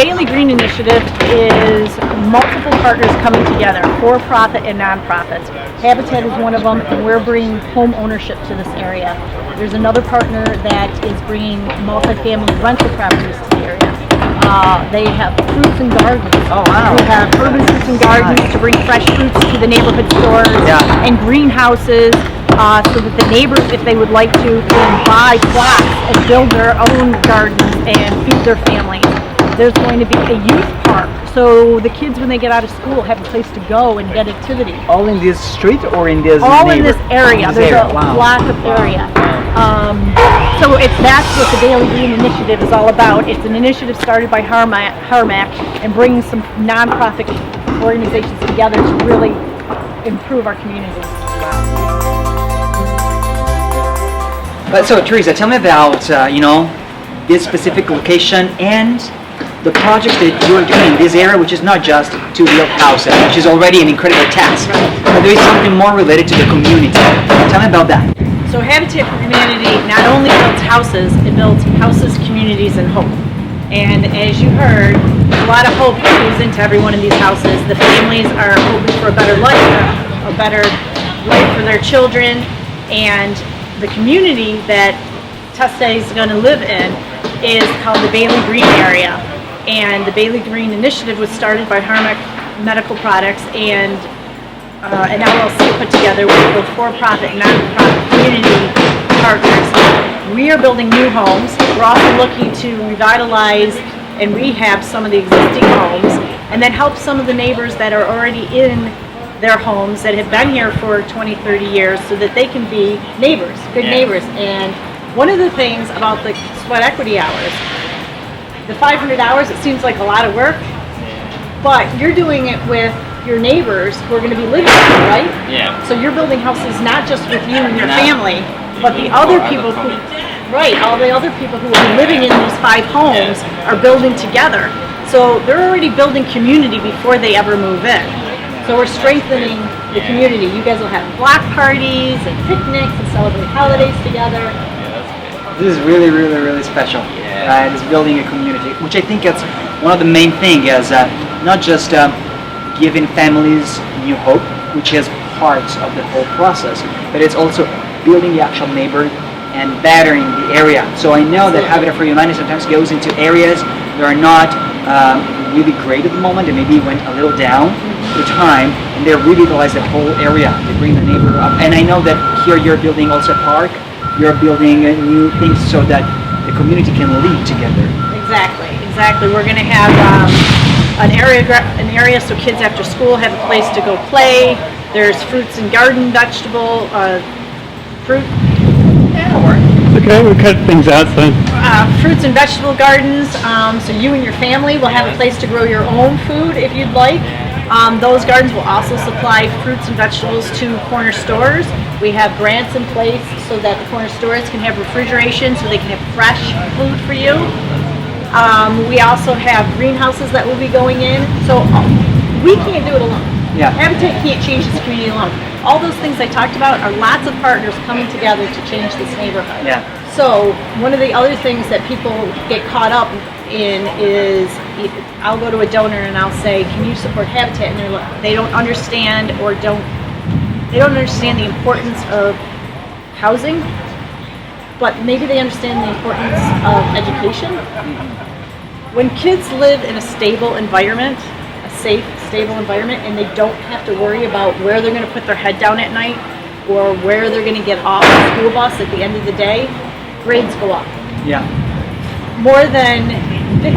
Bailey Green Initiative is multiple partners coming together, for-profit and non-profits. Habitat is one of them, and we're bringing home ownership to this area. There's another partner that is bringing multifamily rental properties to the area. They have fruits and gardens. Oh, wow. We have urban fruits and gardens to bring fresh fruits to the neighborhood stores, and greenhouses so that the neighbors, if they would like to, can buy plots and build their own gardens and feed their families. There's going to be a youth park, so the kids, when they get out of school, have a place to go and get activity. All in this street or in this All in this area. There's a block of area. So that's what the Bailey Green Initiative is all about. It's an initiative started by Harmac and bringing some nonprofit organizations together to really improve our community. But so Teresa, tell me about this specific location and the project that you're doing in this area, which is not just to build houses, which is already an incredible task, but there is something more related to the community. Tell me about that. So Habitat for Humanity not only builds houses, it builds houses, communities, and hope. And as you heard, a lot of hope goes into every one of these houses. The families are hoping for a better life for their children, and the community that Testa is going to live in is called the Bailey Green area. And the Bailey Green Initiative was started by Harmac Medical Products and an LLC put together with both for-profit and non-profit community partners. We are building new homes. We're also looking to revitalize and rehab some of the existing homes, and then help some of the neighbors that are already in their homes that have been here for 20, 30 years so that they can be neighbors, good neighbors. And one of the things about the sweat equity hours, the 500 hours, it seems like a lot of work, but you're doing it with your neighbors who are going to be living there, right? Yeah. So you're building houses not just with you and your family, but the other people who, all the other people who are living in these 5 homes are building together. So they're already building community before they ever move in. So we're strengthening the community. You guys will have block parties and picnics and celebrate holidays together. This is really, really, really special. It's building a community, which I think is one of the main things, is not just giving families new hope, which is part of the whole process, but it's also building the actual neighbor and bettering the area. So I know that Habitat for Humanity sometimes goes into areas that are not really great at the moment, and maybe went a little down through time, and they revitalize the whole area. They bring the neighbor up. And I know that here you're building also a park, you're building new things so that the community can live together. Exactly. We're going to have an area so kids after school have a place to go play. There's fruits and garden, vegetable, fruit. Okay, we'll cut things out then. Fruits and vegetable gardens, so you and your family will have a place to grow your own food if you'd like. Those gardens will also supply fruits and vegetables to corner stores. We have grants in place so that the corner stores can have refrigeration so they can have fresh food for you. We also have greenhouses that will be going in. So we can't do it alone. Habitat can't change this community alone. All those things I talked about are lots of partners coming together to change this neighborhood. So one of the other things that people get caught up in is, I'll go to a donor and I'll say, can you support Habitat? And they don't understand the importance of housing, but maybe they understand the importance of education. When kids live in a stable environment, a safe, stable environment, and they don't have to worry about where they're going to put their head down at night or where they're going to get off the school bus at the end of the day, grades go up. More than 50,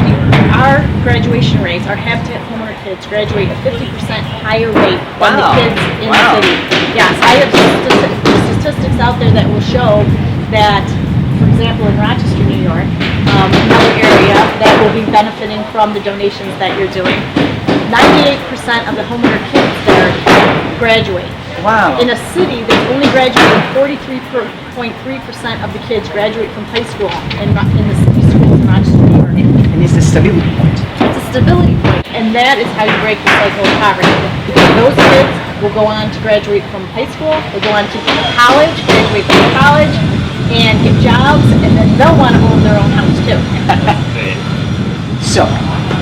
our graduation rates, our Habitat homeowner kids graduate at 50% higher rate than the kids in the city. Yes, I have statistics out there that will show that, for example, in Rochester, New York, that will be benefiting from the donations that you're doing. 98% of the homeowner kids there graduate. Wow. In a city that's only graduating, 43.3% of the kids graduate from high school in the city schools in Rochester, New York. And it's the stability point. It's a stability point, and that is how you break the cycle of poverty. Those kids will go on to graduate from high school, they'll go on to college, graduate from college, and get jobs, and then they'll want to own their own house too. So,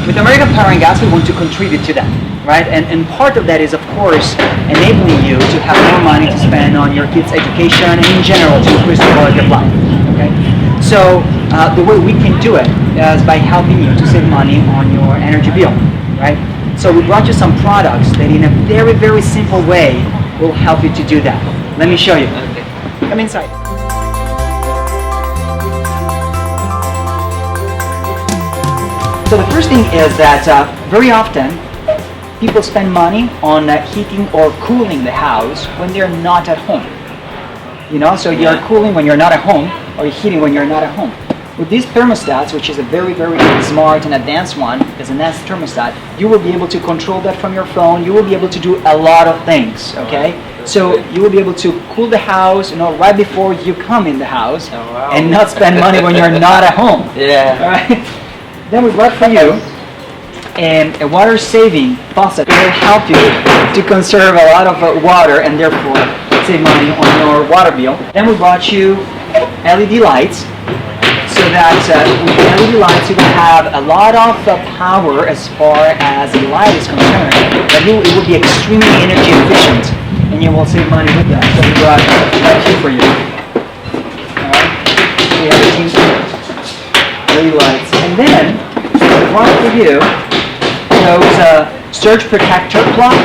with American Power and Gas, we want to contribute to that, right? And part of that is, of course, enabling you to have more money to spend on your kids' education and in general to increase the quality of life, okay? So, the way we can do it is by helping you to save money on your energy bill, right? So we brought you some products that in a very, very simple way will help you to do that. Let me show you. Come inside. So the first thing is that very often people spend money on heating or cooling the house when they're not at home. You know, so you're cooling when you're not at home, or you're heating when you're not at home. With these thermostats, which is a very, very smart and advanced one, is an advanced thermostat, you will be able to control that from your phone. You will be able to do a lot of things, okay? So you will be able to cool the house, you know, right before you come in the house, and not spend money when you're not at home. Yeah. All right? Then we brought for you a water-saving faucet. It will help you to conserve a lot of water and therefore save money on your water bill. Then we brought you LED lights, so that with the LED lights you will have a lot of power as far as the light is concerned, but it will be extremely energy efficient and you will save money with that. So we brought that here for you. Alright, we have LED lights. And then we brought for you those surge protector plug,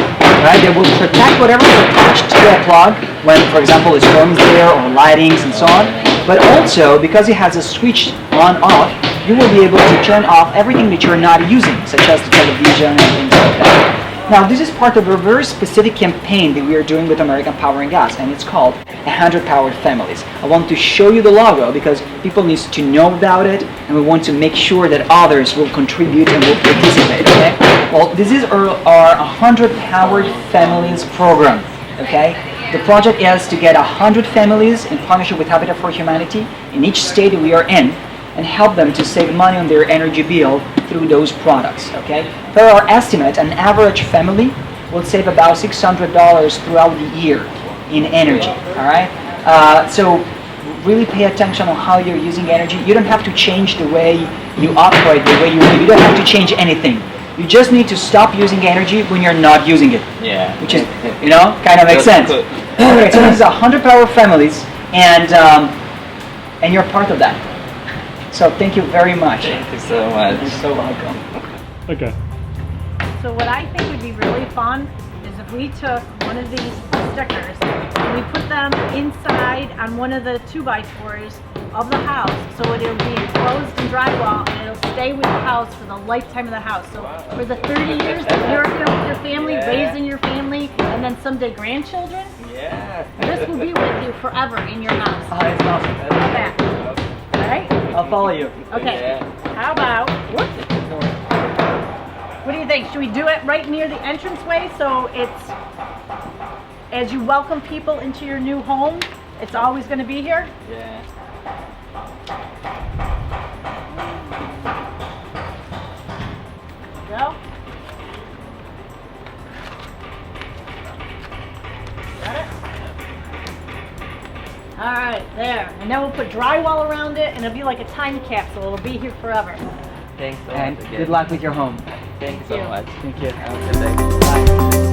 right? They will protect whatever is attached to that plug when, for example, a storm is there or lightings and so on. But also, because it has a switch on-off, you will be able to turn off everything that you're not using, such as the television and things like that. Now, this is part of a very specific campaign that we are doing with American Power and Gas, and it's called 100 Powered Families. I want to show you the logo because people need to know about it, and we want to make sure that others will contribute and will participate, okay? Well, this is our 100 Powered Families program, okay? The project is to get 100 families in partnership with Habitat for Humanity in each state that we are in and help them to save money on their energy bill through those products, okay? Per our estimate, an average family will save about $600 throughout the year in energy, all right? So really pay attention on how you're using energy. You don't have to change the way you operate, the way you live. You don't have to change anything. You just need to stop using energy when you're not using it. Yeah. Which is, you know, kind of makes sense. Okay, so this is 100 Power Families, and you're part of that. So thank you very much. Thank you so much. You're so welcome. Okay. So what I think would be really fun is if we took one of these stickers and we put them inside on one of the 2x4s of the house, so it'll be enclosed in drywall and it'll stay with the house for the lifetime of the house. So for the 30 years that you're here with your family, raising your family, and then someday grandchildren, this will be with you forever in your house. Oh, that's awesome. Okay. All right? I'll follow you. Okay. How about, what do you think? Should we do it right near the entranceway so it's, as you welcome people into your new home, it's always going to be here? Yeah. Go. Got it? All right, there. And then we'll put drywall around it and it'll be like a time capsule. It'll be here forever. Thanks so And much good again. luck with your home. Thank you so much. Thank you. Have a good day. Bye.